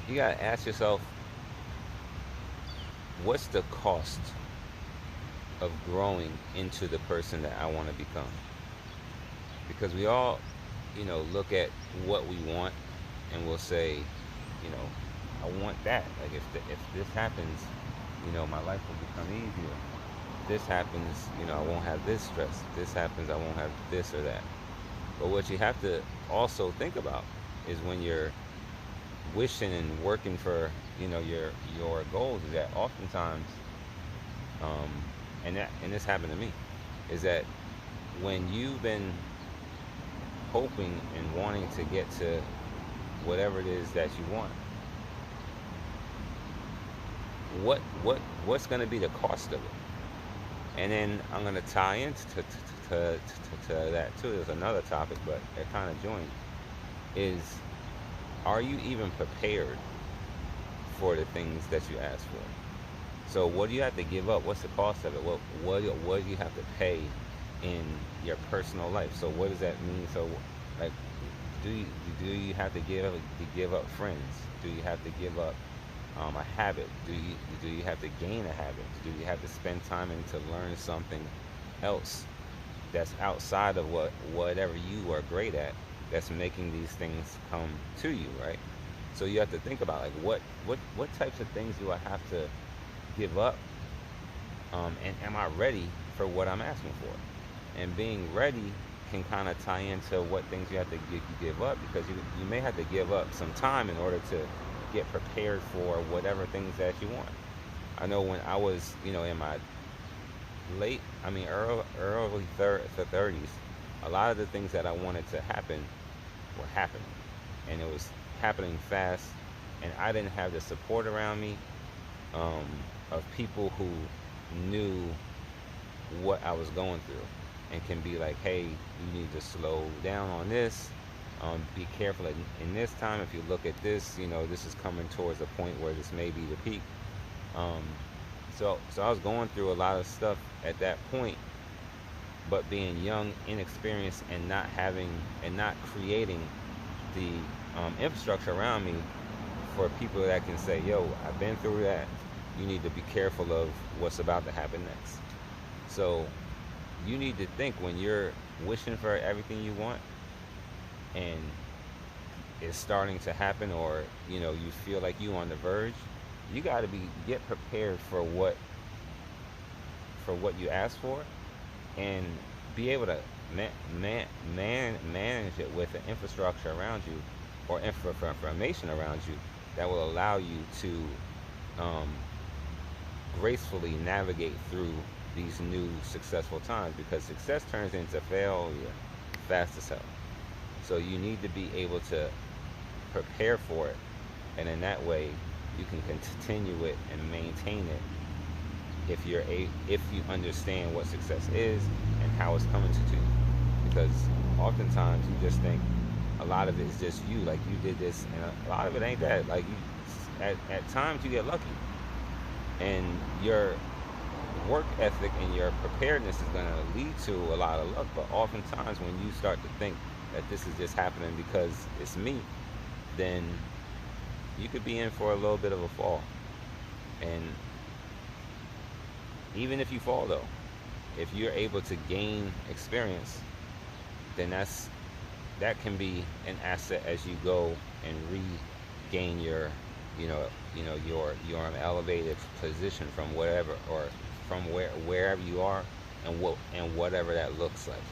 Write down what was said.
You gotta ask yourself, what's the cost of growing into the person that I want to become? Because we all, look at what we want, and we'll say, I want that. Like if this happens, my life will become easier. If this happens, I won't have this stress. If this happens, I won't have this or that. But what you have to also think about is when you're wishing and working for, your goals, is that oftentimes, um, and this happened to me, is that when you've been hoping and wanting to get to whatever it is that you want, what's going to be the cost of it? And then I'm going to tie into that too. There's another topic, but it kind of joined. Is, are you even prepared for the things that you ask for? So what do you have to give up? What's the cost of it? What do you have to pay in your personal life? So what does that mean? So, like, do you have to give up friends? Do you have to give up a habit? Do you have to gain a habit? Do you have to spend time and to learn something else that's outside of whatever you are great at, that's making these things come to you, right? So you have to think about, like, what types of things do I have to give up, and am I ready for what I'm asking for? And being ready can kind of tie into what things you have to give up, because you may have to give up some time in order to get prepared for whatever things that you want. I know when I was, in my early 30s, a lot of the things that I wanted to happen were happening, and it was happening fast, and I didn't have the support around me, um, of people who knew what I was going through, and can be like, hey, you need to slow down on this. Be careful in this time. If you look at this, this is coming towards a point where this may be the peak. Um, so I was going through a lot of stuff at that point, but being young, inexperienced, and not creating the infrastructure around me for people that can say, yo, I've been through that. You need to be careful of what's about to happen next. So you need to think, when you're wishing for everything you want and it's starting to happen, or you feel like you on the verge, you got to be get prepared for what you ask for, and be able to manage it with an infrastructure around you, or information around you, that will allow you to um, gracefully navigate through these new successful times, because success turns into failure fast as hell. So you need to be able to prepare for it, and in that way you can continue it and maintain it, if you understand what success is and how it's coming to you. Because oftentimes you just think a lot of it is just you, like you did this, and a lot of it ain't that. Like, at times you get lucky, and your work ethic and your preparedness is going to lead to a lot of luck. But oftentimes when you start to think that this is just happening because it's me, then you could be in for a little bit of a fall. And even if you fall, though, if you're able to gain experience, then that can be an asset as you go and regain your, your elevated position from whatever, or from wherever you are, and whatever that looks like.